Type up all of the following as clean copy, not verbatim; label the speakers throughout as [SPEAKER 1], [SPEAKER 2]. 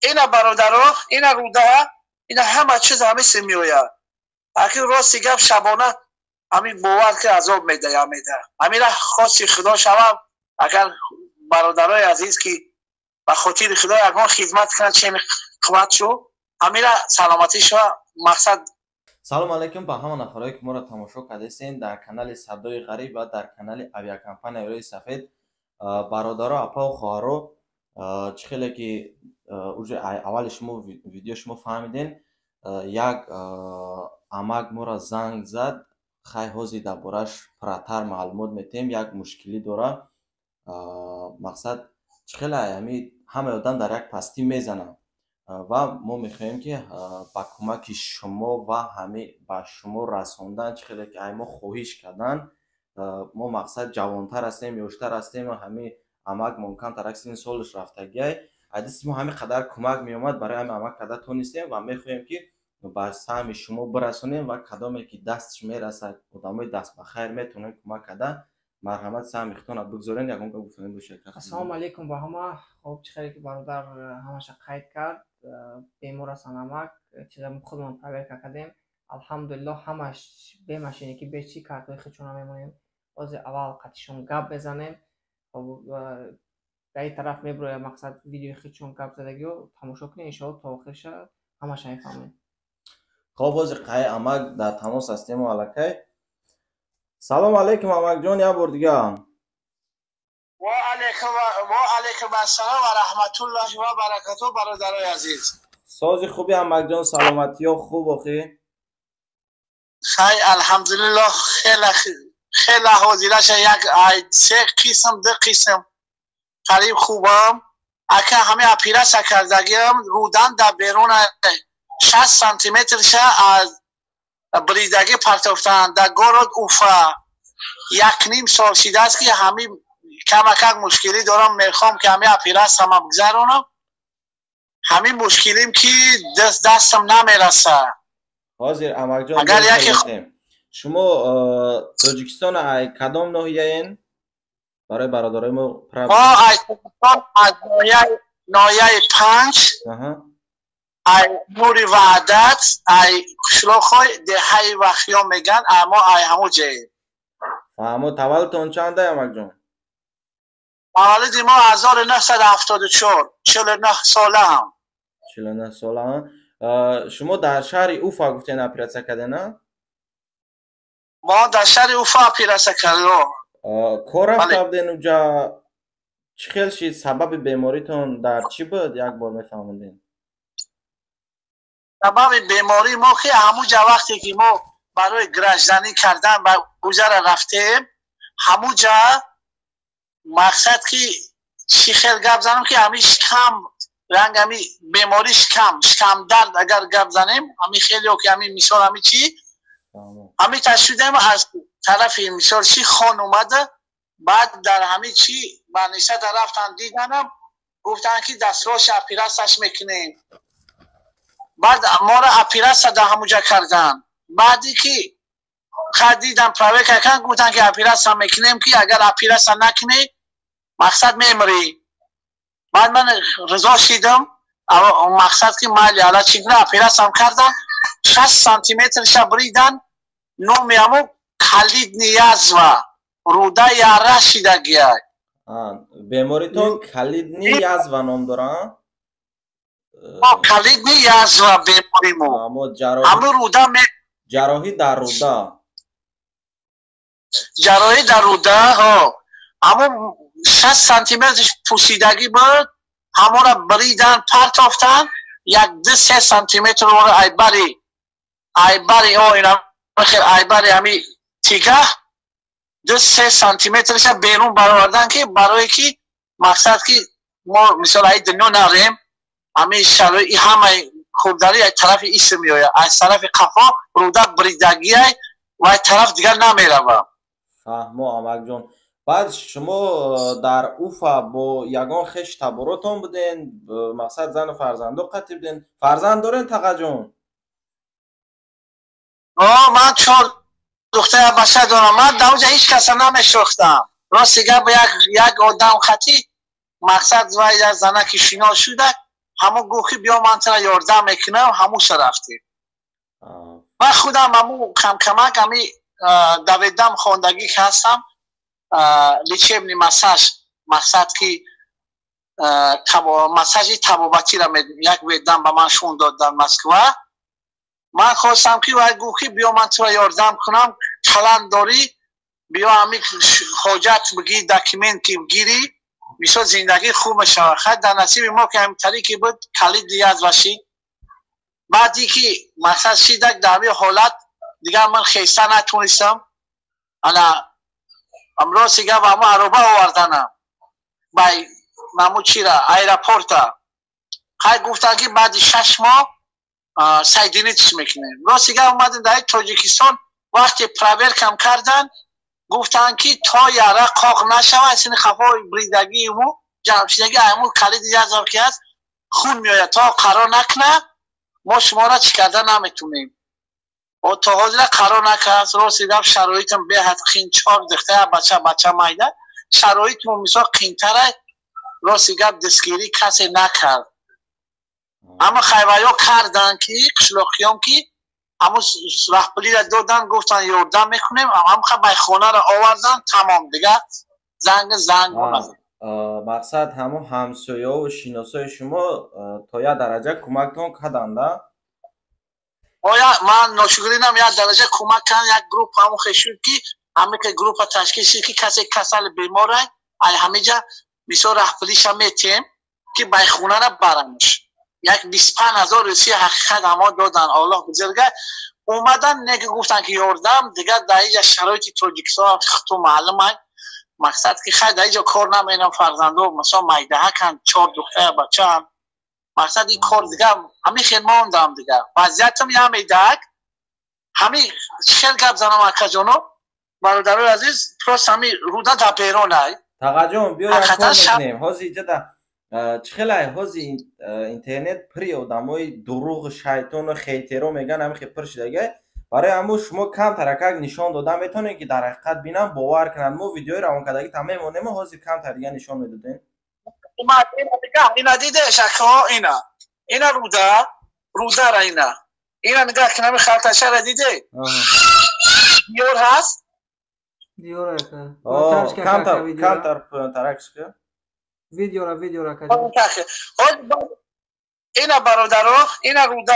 [SPEAKER 1] اینا برادرها اینا روده اینا همه چیز همه میوید. اگه راستی گپ شبانه همین باور که عذاب میده یا میده. همین خاصی خدا شوم اگر برادرای عزیز که به خاطر خدا یگان خدمت کنند چه قوت شو همین سلامتی شو مقصد.
[SPEAKER 2] سلام علیکم به همه نفرایی که ما را تماشا کردین در کانال صدای غریب و در کانال اویاکمپانی ایرای سفید. برادرها اپا و خواهرها چه خیلی که اول شما ویدیو شما فهمیدین یک امک ما را زنگ زد خیلی حوزی در بارش پراتر معلومات میتیم یک مشکلی داره. مقصد چه خیلی همه آدم در یک پستی میزنن و ما میخوایم که با کمک شما و همه با شما رساندن چه خیلی که ما خواهش کردن. ما مقصد جوانتر هستیم یوشتر هستیم و همه امک ممکن تر اکسین سالش رفتگی عدیس ما همه قدر کمک میومد برای همه امک قدر تونستیم و میخوایم که با سهم شما برسونیم و کدامی که دستش میرسد آدمای دست بخیر میتونن کمک کردن. مرحمت سهم اختون بگذارین یکم که گفتنیم باشه.
[SPEAKER 3] السلام علیکم با همه. خب چه که برادر همش قید کرد بیمار است امک چیزا خودمون پاور کردیم الحمدلله همش به ماشینی که به چی کارتای خچونا میمونیم باز اول قطعشون گپ بزنیم. خب در این طرف میبره مقصد ویدیو خچون گپ زدگی رو تماشا کنیم ان شاء الله تا آخرش همش میفهمیم.
[SPEAKER 2] خب باز قای امک در تماس هستیم و الکی. سلام علیکم امک جان یا بار دیگه.
[SPEAKER 1] و علیکم السلام و رحمت الله و برکاته برادرای عزیز.
[SPEAKER 2] سازی خوبی امک جان سلامتی ها خوب اخی؟
[SPEAKER 1] خیلی الحمدلله خیلی حاضرش یک سه قسم دو قسم قریب خوبم. اگه همه اپیرس کردگیم رودن در بیرون 60 سانتی مترش از بریدگی پرتفتن در گورد اوفا 1.5 سال شده است که همه کم مشکلی دارم. میخوام که همه اپیرس هم بگذرونم. همه مشکلیم که دستم نمیرسه.
[SPEAKER 2] حاضر امک جان اگر یکی شما تاجیکستان ای کدام ناحیه این برای برادرای ما
[SPEAKER 1] ای از ناحیه 5 ای نوری وعدت ای شلوخای دهی وخیا میگن اما ای همو جایی.
[SPEAKER 2] اما تولدتون چنده امک جان؟
[SPEAKER 1] تولد ما 1974 49 ساله هم.
[SPEAKER 2] 49 ساله هم. شما در شهر اوفا گفتین اپیراسه کردین نه؟
[SPEAKER 1] ما در شهر اوفا اپیراسه کردیم.
[SPEAKER 2] کار رفته بودین اونجا چی خیلی شید سبب بیماریتون در چی بود یک بار میفهموندین؟
[SPEAKER 1] سبب بیماری ما که همونجا وقتی که ما برای گرجزنی کردن و اوجا را رفتیم همونجا مقصد که چی خیلی گپ زنم که همیش کم رنگ همی بیماریش کم درد اگر گپ زنیم همی خیلی که همی مثال همی چی همی تشویدیم از طرف مثال چی خان اومده بعد در همی چی برنیسه در رفتن دیدنم گفتن که دستراش اپیرستش میکنیم. بعد ما را اپیرست در همونجا کردن. بعدی که خدیدم پراوه کردن گفتن که اپیرست هم میکنیم که اگر اپیرست هم نکنی مقصد میمری. بعد من رضا شیدم مقصد که مالی علا چیدن اپیرست هم کردن 60 سانتی مترش بریدن نومی همو کلید نیاز و روده یاره شیدگی های.
[SPEAKER 2] بیماریتون کلید نیاز و نام دارن؟
[SPEAKER 1] کلید نیاز و بیماری مو همو روده
[SPEAKER 2] جراحی در روده
[SPEAKER 1] ها همو 60 سانتی مترش پوسیدگی بود همو را بریدن پرتافتن 1-3 سانتی متر رو ایبری ایبری همی تیگه 2-3 سانتی مترش بیرون برآوردن که برای که مقصد که ما مثلا ای دنیا نریم همه شرایط همه خوب داری از طرف ایسه میآید از طرف قفا روده بریدگی های و از طرف دیگر نمیروم.
[SPEAKER 2] فهمو امک جان. بعد شما در اوفا با یگان خش تباراتون بودین مقصد زن و فرزندو قطعی بودین فرزند دارین تقا جان؟
[SPEAKER 1] من 4 دختر بچه دارم. من در اونجا هیچ کس نمیشناختم راستی به یک آدم خطی مقصد و یک زنه که شنا شده همو گوخی بیا من ترا یاردم میکنم هموش رفتیم. من خودم همو کم کمک همی دویدم خوندگی که هستم لیچبنی مساج که مساجی تبابتی را یک ویدم به من شون داد در مسکو. من خواستم که وای گوخی بیا من تو را یاردم کنم کلان داری بیا همی حاجت بگی داکیمنتی بگیری میشه زندگی خوب میشه. خیلی در نصیب ما که همین طریقی بود کلید دیگه از وشی بعدی که مساج شیدک در همین حالت دیگه من خیسته نتونستم انا امروز سیگه و همه عربه آوردنم بای نمو چی را ایرپورتا خیلی گفتن که بعد 6 ماه سایدینیتش میکنیم. امروز سیگه اومدن در تاجیکستان وقتی پراور کم کردن گفتن که تا یاره قاق نشوه اصلا خفای بریدگی امو جمشیدگی امو کلید یزار که هست خون میاید تا قرار نکنه ما شما را چی کردن نمیتونیم و تا حاضر قرار نکرد. راستی گفت شرایطم به حد خین 4 دقیقه بچه مایده شرایط مثلا قینتره. راستی گفت دستگیری کسی نکرد اما خیویا کردن که قشلاقیان که اما رهبری را دادن گفتن یاردم میکنیم اما خیلی خونه را آوردن تمام دیگه زنگ بزن.
[SPEAKER 2] مقصد همون همسایه و شناسای شما تا یه درجه کمکتون کردند؟
[SPEAKER 1] من ناشکرینم یک درجه کمک کردن. یک گروپ همون خشید که همه که گروپ تشکیل شد که کسی کسل بیماره همه جا میسا رهبریش هم میتیم که بای خونه را برنش 25,000 روسی حقیقت همه دادن. الله بزرگه اومدن نگه گفتن که یاردم دیگه در اینجا شرایط تاجیکستان تو معلوم های مقصد که خیلی در اینجا کار نمینم فرزنده مثلا مایده ها کن 4 دختر بچه هم مقصد این کار دیگه همین خیلی ماندم دیگه وضعیتم یه همیده همین خیلی گب زنم اکا جانو برادر عزیز پروست همین رودا در بیرون های
[SPEAKER 2] تاقا جان بیا یک کار میکنیم حاضی جدا چخیلای حاضی اینترنت پری آدمای دروغ شیطان و خیترو میگن همین خیلی پر شده برای همون شما کم ترکک نشان دادن میتونه که در حقیقت بینم باور کنن ما ویدیوی روان کردگی تمام مونیم حاضی کم تر دیگه نشان میدادین
[SPEAKER 1] اینا دیده شکا اینا رودا را اینا نگاه که نمی خلطشه را دیده دیور هست
[SPEAKER 3] دیور
[SPEAKER 2] کم تر ترکش که
[SPEAKER 3] ویدیو را کجا
[SPEAKER 1] اینا برادرها اینا رودا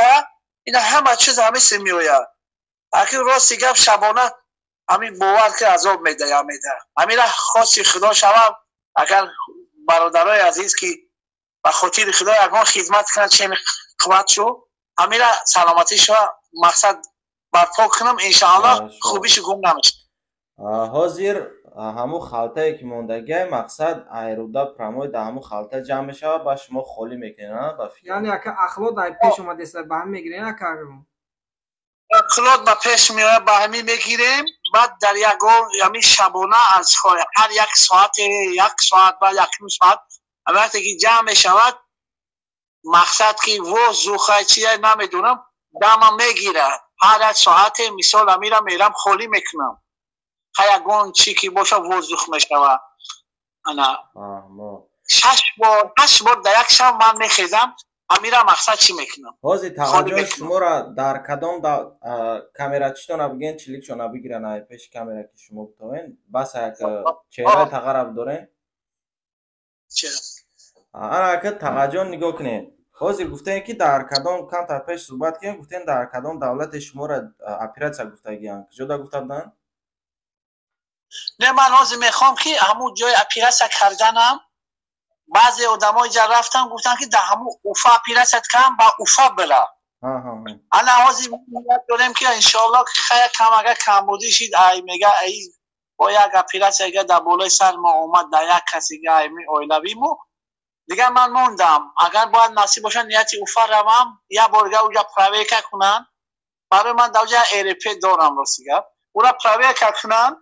[SPEAKER 1] اینا همه چیز همه سمیویا اگه راستی گفت شبانه همین باور که عذاب میده همین را خاصی خدا شوم اگر برادرای عزیز که به خاطر خدا اگر خدمت کنن چه قوت شو همین را سلامتی شو مقصد برپا کنم انشاءالله خوبیش گم نمیشه.
[SPEAKER 2] حاضر همو خالته که موندگه مقصد ایرودا پراموی در همو خالته جمع میشه با شما خالی میکنه
[SPEAKER 3] یعنی اگه اخلاق در پیش اومده است با هم میگیرین نکردم
[SPEAKER 1] اخلاق با پیش میاد با همی میگیریم بعد در یعنی شبانه از هر 1 ساعت بعد 1 ساعت وقتی که جمع میشود مقصد که و زوخه چیه نمیدونم دم میگیره هر 1 ساعت مثال میرم خالی میکنم خیلی چی که باشه وضوخ میشوه انا 8 بار در یک شب من میخیزم امیرم مقصد چی میکنم
[SPEAKER 2] حاضی توجه شما را در کدام کامera چطور نبگین چلیک شو نبگیرن های پیش کامera که شما بتوین بس یک چهره تغرب دارین انا که توجه نگاه کنین حاضی گفته که در کدام کم تا پیش صحبت کنین گفتین در کدام دولت شما را اپیراتسا گفته گیان کجا گفته بودن؟
[SPEAKER 1] نه من حاضی میخوام که همون جای اپیراتسا کردنم بعضی آدم‌ها اینجا رفتن گفتن که در همون اوفا اپیراتسا کنم با اوفا برم انا حاضی داریم که انشالله خیلی کم اگر کمبودی شید میگه ای با یک اپیراتسا اگر در بالای سر ما اومد در یک کسی که ایمی اویلویمو دیگه من موندم اگر باید نصیب باشه نیتی اوفا روم یا بارگاه اونجا پراویکا کنن برای من در اونجا ایرپی دارم راسیگه اونجا پراویکا کنن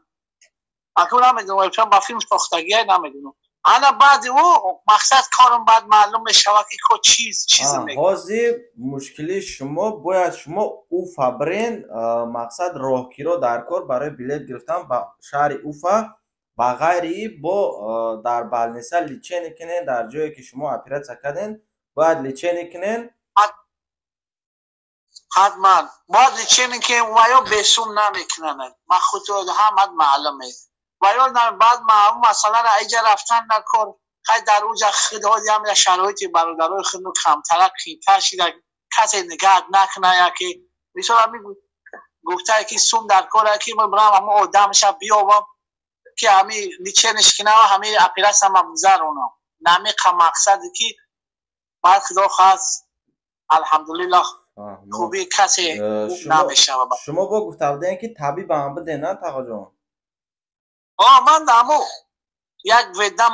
[SPEAKER 1] اکنون نمیدونم ایرپی با فیلم ساختگی نمیدونم انا بعد او مقصد کارم بعد معلوم میشه که چیز میگه
[SPEAKER 2] حاضی مشکلی شما باید شما اوفا برین مقصد راهگیرا در کار برای بلیت گرفتن با شهر اوفا با غیری با در بالنسا لیچه نکنین در جایی که شما اپیراتسا کردین باید لیچین کنین.
[SPEAKER 1] حتما باید لیچین که ویا بسوم نمیکنن. من خود هم معلومه. ویا بعد ما مثلا ایجا رفتن نکن. خیلی در اوجا خدایی هم شرایطی برادرای خودمون کمتر کمتر شده کسی نگاه نکنه یا که مثلا گفته که سوم در کاره که من برام همه آدمش بیابم که همه لیچنش کنه و همه اپیرس هم مزارونم نمی مقصدی که بعد خدا خواست الحمدلله خوبی کسی نمیشه.
[SPEAKER 2] شما با گفته بودین که طبیب هم بده نه تقا جان؟
[SPEAKER 1] من دمو یک ودم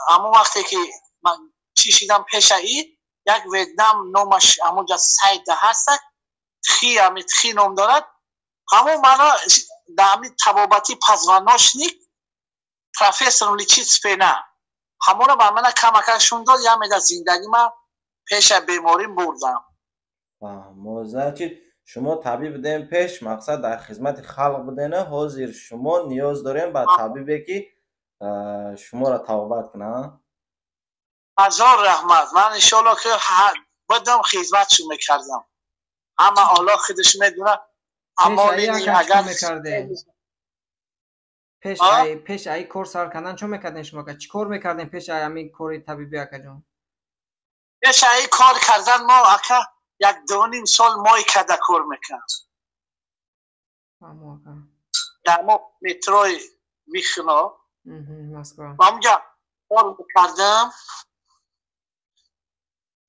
[SPEAKER 1] همون وقتی که من چی شیدم پیش ای یک ودم نومش همونجا سید هست تخی نوم دارد همون مانا دامی تبابتی پزواناش نیک پروفسور لیچیت پینه همون رو با من کمکشون داد یا میده زندگی من پیش بیماریم بردم.
[SPEAKER 2] موضوع چی شما طبیب بدین پیش مقصد در خدمت خلق بدین حاضر شما نیاز دارین با طبیبی که شما را توبت کنه.
[SPEAKER 1] هزار رحمت من انشالله که بدم خدمتشون میکردم اما الله خودش میدونه اما اگر
[SPEAKER 3] پیش ای کور سر کردن چون میکردین شما که چی کار میکردین پیش ای همین کاری طبیبی اکا جون؟
[SPEAKER 1] پیش ای کار کردن ما اکا 1.5 سال مای کده کار میکرد در ما متروی میخنا و همونجا کار میکردم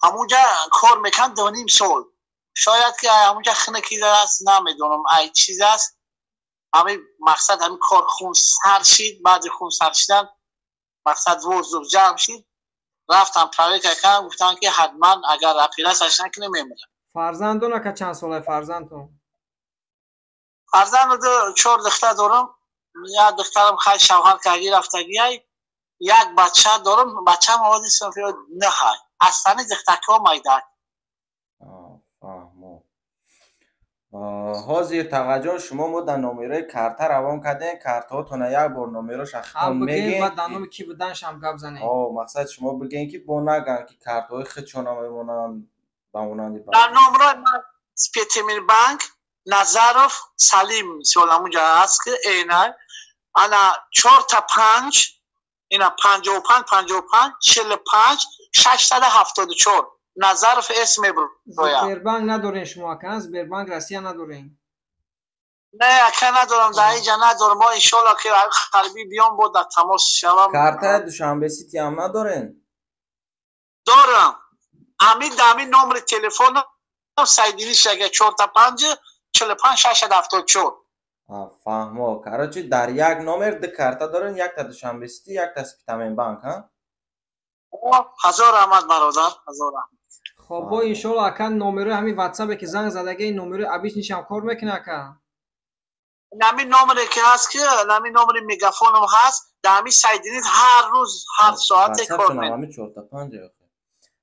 [SPEAKER 1] همونجا کار میکرد 2.5 سال شاید که همونجا خونه کی هست نمیدونم ای چیز است همین مقصد همین کار خون سر شید بعد خون سر شدن مقصد وزو جمع شید رفتم پرایک کردم گفتن که حتما اگر اپیرس اش نکنه میمیرم.
[SPEAKER 3] فرزندون که چند ساله فرزندتون؟
[SPEAKER 1] فرزند 4 دختر دارم یک دخترم خیلی شوهر کردی رفتگی یک بچه دارم بچه موادی صنفی نه های اصلا دخترکا مایدک.
[SPEAKER 2] حاضر تقاجا شما مو در نومیره کارت روان کردین کارت هاتون یک بار نومیره شخصا میگین
[SPEAKER 3] بعد در نوم کی بودن شم گپ زنین
[SPEAKER 2] مقصد شما بگین که با نگن که کارت های خود چون میمونن بمونن
[SPEAKER 1] در نومره من سپیتیمین بانک نظرف سلیم سولمونجا هست که اینه انا 4 تا 5 اینا 55 55 45 674 نظرف اسم برویا.
[SPEAKER 3] زبربانک ندارین شما که زبربانک روسیه ندارین؟
[SPEAKER 1] نه اکه ندارم در اینجا ندارم ما انشالله که خربی بیام بود در تماس شوم.
[SPEAKER 2] کارت دوشنبه سیتی هم ندارین؟
[SPEAKER 1] دارم همین نمبر تلفن سایدینی شگه 4 تا 5 45 674.
[SPEAKER 2] فهمو کاراچی در یک نمبر ده کارت دارن یک تا دوشنبه سیتی یک تا سپیتامین بانک ها؟
[SPEAKER 1] هزار رحمت برادر هزار رحمت.
[SPEAKER 3] خب با انشالله اکا نمره همین واتساپی که زنگ زدگی این نمره ابیش نیشم کار میکنه اکا؟
[SPEAKER 1] همین نمره که هست که همین نمره میگافونم هست در همین سایدینیت هر روز هر ساعت کار میکنه.
[SPEAKER 2] همین 4 تا 5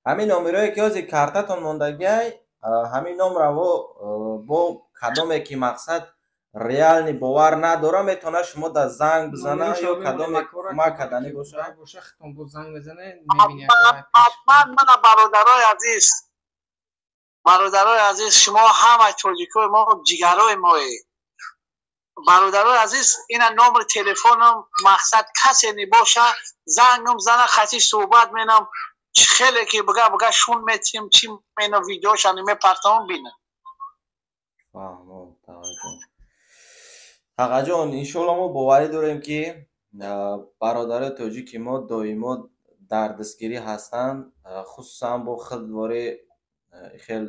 [SPEAKER 2] همین نمره که از کارتتون موندگی همین نمره با کدومی که مقصد ریال نی باور نداره میتونه شما در زنگ بزنه یا کدام کمک کردنی باشه
[SPEAKER 3] ختم بود زنگ بزنه
[SPEAKER 1] میبینی من برادرای عزیز شما همه توجیکای ما جگرای مایی برادرای عزیز این نمبر تلفنم مقصد کسی نی باشه زنگم زنه خطی صحبت مینم خیلی که بگه شون میتیم چی مینم ویدیوش انیمه پرتام بینه.
[SPEAKER 2] تقا جان انشالله ما باوری داریم که برادر تاجیک ما دائما در دستگیری هستند خصوصا با خودواره خیلی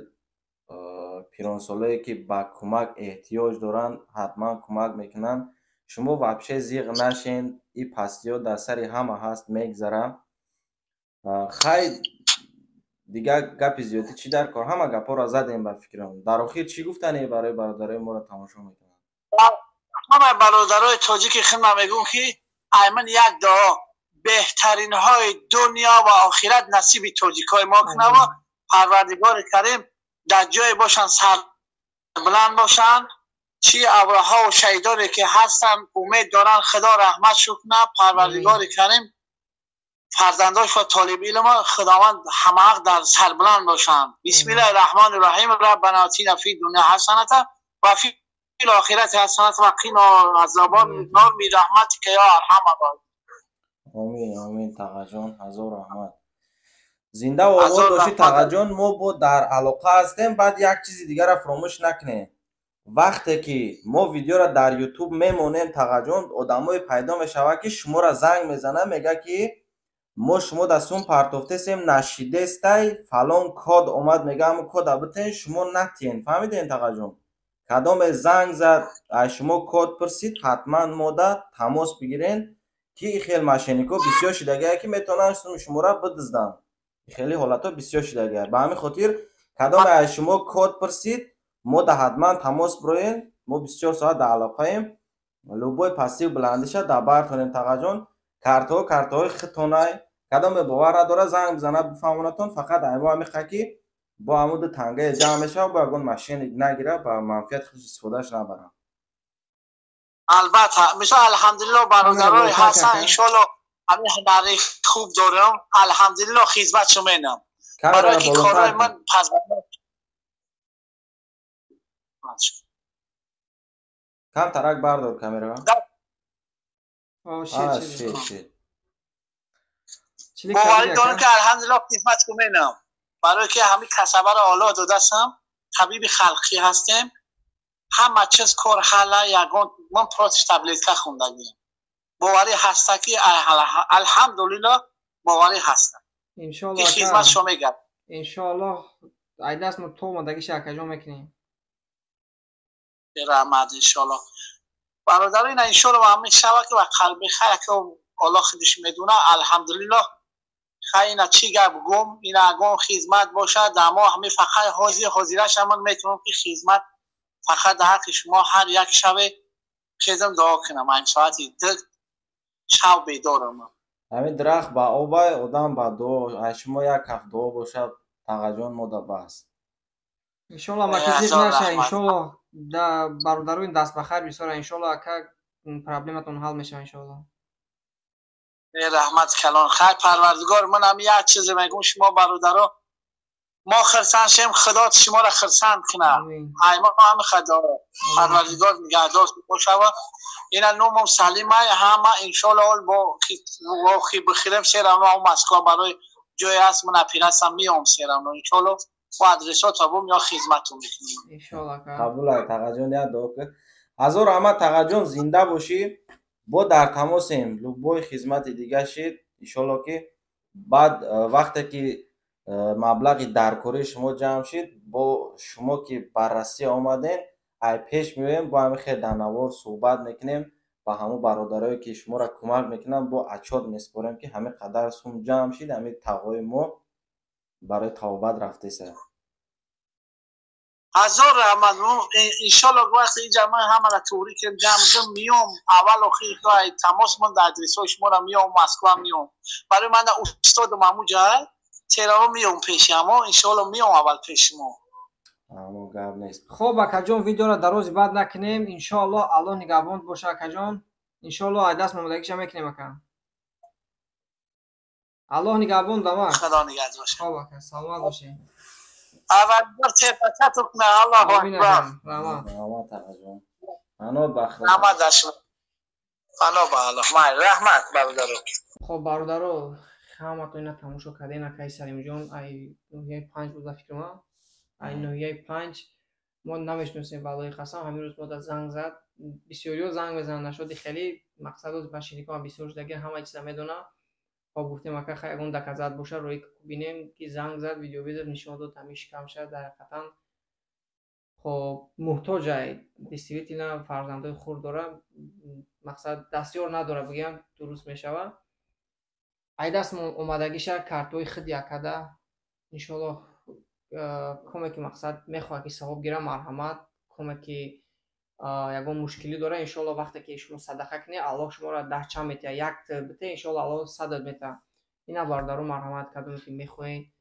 [SPEAKER 2] پیرانسالایی که با کمک احتیاج دارن حتما کمک میکنن شما وابشه زیغ نشین این پستی ها در سری همه هست میگذره خیلی دیگه گپی زیادی چی در کار همه گپا را زدیم به فکرم در آخر چی گفتنی برای برادرای ما را تماشا میکنن
[SPEAKER 1] همه برادرای تاجیک خدمت میگم که ایمن یک دعا بهترین های دنیا و آخرت نصیب تاجیکای ما کنه و پروردگار کریم در جای باشن سر بلند باشن چی ابرها و شهیدانی که هستن امید دارن خدا رحمت کنه پروردگار کریم فرزنداش و طالب علم خداوند همه حق در سربلند باشند. بسم الله الرحمن الرحیم. ربنا آتینا فی الدنیا حسنة و فی الاخرة حسنة و قنا عذاب النار برحمتک یا ارحم الراحمین.
[SPEAKER 2] آمین تقا جان، هزار رحمت. زنده و آباد باشی تقا جان. ما با در علاقه هستیم. بعد یک چیز دیگر را فراموش نکنیم، وقتی که ما ویدیو را در یوتیوب میمونیم تقا جان، آدمای پیدا میشوه که شما را زنگ میزنه، میگه که ما شما دستون پرتافته سیم نشیده استای فلان کد اومد، میگه همون کد بتین شما نتین. فهمیدین تقا جان؟ کدام زنگ زد شما کد پرسید، حتما ماده تماس بگیرین که خیلی ماشینیکو بسیار شدگه که میتونن شما را بدزدن. خیلی حالتا بسیار شدگه. به همین خاطر کدام شما کد پرسید ماده حتما تماس بروین. ما 24 ساعت در علاقه ایم. لوبای پسیو بلندش در برتونین تقا جان. کارت‌های خطونه کدام باور داره زنگ بزنه بفهمونتون. فقط ایوا میخواد که با عمود تنگه جمع میشه و با اون ماشین نگیره با منفعت خودش استفادهش نبره.
[SPEAKER 1] البته مثلا الحمدلله برادرای هستن ان شاء الله همین هنری خوب دارم. الحمدلله خدمتشون میدم. برای که کارهای من پس
[SPEAKER 2] کم ترک بردار کامera.
[SPEAKER 3] شit.
[SPEAKER 1] باوری دارم که الحمدلله خدمتشون میدم. برای که همین کسبه را اعلی دادم. طبیب خلقی هستم. همه چیز کار حالا یگان من پروتش تبلیت خوندم. باوری هسته که الحمدلله باوری هستم.
[SPEAKER 3] ان شاء الله
[SPEAKER 1] خدمت شما میگم.
[SPEAKER 3] ان شاء الله ایداس ما تو مدگی شکجو میکنیم.
[SPEAKER 1] رحمت ان شاء الله. برادران ان شاء الله همین شبکه و قلب خیر که الله خودش میدونه. الحمدلله خیلی چی گپ گم این اگه خدمت باشه دما همه فقط حاضرش من میتونم که خدمت فقط در حق شما هر یک شب خدمت دعا کنم. این ساعتی شب بیدارم.
[SPEAKER 2] همین درخت با آبای آدم با دعا شما یک کف دعا باشه تقا جان ماده بس.
[SPEAKER 3] ان شاء الله ما کسی نشه. ان شاء الله برادران دست بخیر بیساره. ان شاء الله که پرابلمتون حل میشه ان شاء الله.
[SPEAKER 1] رحمت کلان خیر پروردگار. من هم یک چیز میگم شما برادرها ما خرسان شیم خدا شما را خرسان کنه. ای ما هم خدا پروردگار نگهدار باشه و این نوم سلیم همه ان شاء الله با خی بخیرم سرم و مسکو برای جای است من اپیراسم میام سرم ان شاء الله و ادرسات رو یا خدمتتون میکنیم
[SPEAKER 3] ان شاء الله.
[SPEAKER 2] قبول ای تقا جان یاد دعا کن. هزار رحمت تقا جان زنده باشی. با در تماسیم لوبای خدمت دیگه شید ان شاء الله که بعد وقتی که مبلغ درکاری شما جمع شید با شما که بررسی آمدین ای پیش میویم با همین خیلی دنوار صحبت میکنیم با همون برادرایی که شما را کمک میکنن با اچاد میسپاریم که همین قدر سوم جمع شید همین تقوی ما برای توبت رفته سر.
[SPEAKER 1] هزار رحمت. انشالله وقتی اینجا من همه را توری که جمع میام اول و خیلی تماس من در ادرسای شما را میام مسکو میام برای من استاد محمود جای تهران میام پیش ما انشالله میام اول پیش ما.
[SPEAKER 2] اما گپ نیست.
[SPEAKER 3] خب اکجان ویدیو را در روز بعد نکنیم انشالله الله نگهبان باشه اکجان. انشالله دست مملکتش میکنیم اکا. الله نگهبان دما.
[SPEAKER 1] خدا نگهدار باشه.
[SPEAKER 3] خب اکا سلامت باشین.
[SPEAKER 1] اول بار تفاوت کنه الله اکبر.
[SPEAKER 2] رحمت اکجان. انا بخیر.
[SPEAKER 1] رحمت داشته. انا با الله. ما رحمت برادرو.
[SPEAKER 3] خب برادرو همه تو اینا تماشا کردین اکای سلیم جان ای 5 روز فکر ما ای 95 ما نمیشناسیم والله قسم همین روز ما زنگ زد بسیاری زنگ بزنن نشد خیلی مقصد از باشینیکو هم بسیار دیگه همه چیز میدونه. خب گفتیم اکا خیلی اون دکزاد باشه روی ببینیم که زنگ زد ویدیو بذار نشون داد همیش کم شد در حقیقتا. خب محتاجه دیستریت اینا فرزندای خور داره مقصد دستیار نداره بگم درست میشوه. ای دست اومدگیش کارتوی خود یکده انشالله کمکی مقصد میخواه که ثواب گیره مرحمت کمکی یگان مشکلی داره انشالله وقتی که شما صدقه کنی الله شما را 10 چند میته یک بته انشالله الله 100 میته. اینا بردارو مرحمت کدومی که میخواین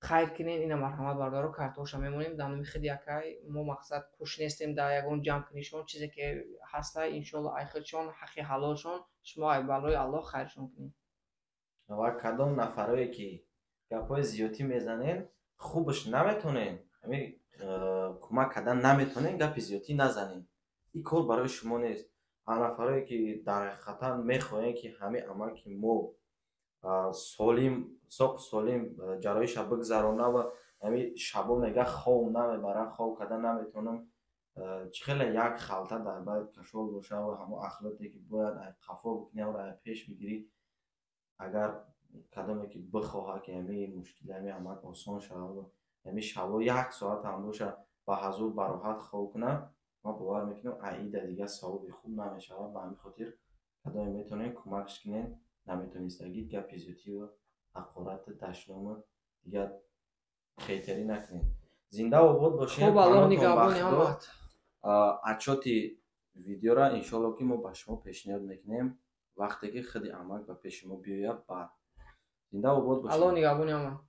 [SPEAKER 3] خیر کنین اینا مرحمت بردارو کارتوش میمونیم دانو میخد یکای ما مقصد خوش نیستیم در یگان جمع کنیشون چیزی که هسته انشالله ای خودشون حقی حلالشون شما ای بالای الله خیرشون کنین.
[SPEAKER 2] و کدام نفرایی که گپای زیادی میزنین خوبش نمیتونین همین کمک کردن نمیتونین گپ زیادی نزنین. این کار برای شما نیست. هر نفرایی که در حقیقتا میخواین که همه عمل که ما سالم ساق سالم جرایش بگذرانه و همین شبا میگه خواب نمیبره، خواب کردن نمیتونم، خیلی یک خلطه در باید کشول باشه و همه اخلاقی که باید قفا بکنی و پیش بگیری. اگر کدامی که بخواه که همین مشکل همین عمل آسان شد و همین شبا یک ساعت هم باشه با حضور براحت خواب کنه، ما باور میکنم عیده دیگه صحابی خوب نمیشه. به همین خاطر کدامی میتونین کمکش کنین، نمیتونستگید گپ زیادی و حقارت دشنام دیگه خیتری نکنین. زنده و آباد باشین.
[SPEAKER 3] خوب الله نگهبان آمد.
[SPEAKER 2] اچاتی ویدیو را انشالله که ما به شما پیشنهاد میکنیم وقتی که خیلی عمل به پیش ما بیاید. بعد زنده و آباد باشین.
[SPEAKER 3] الله نگهبان آمد.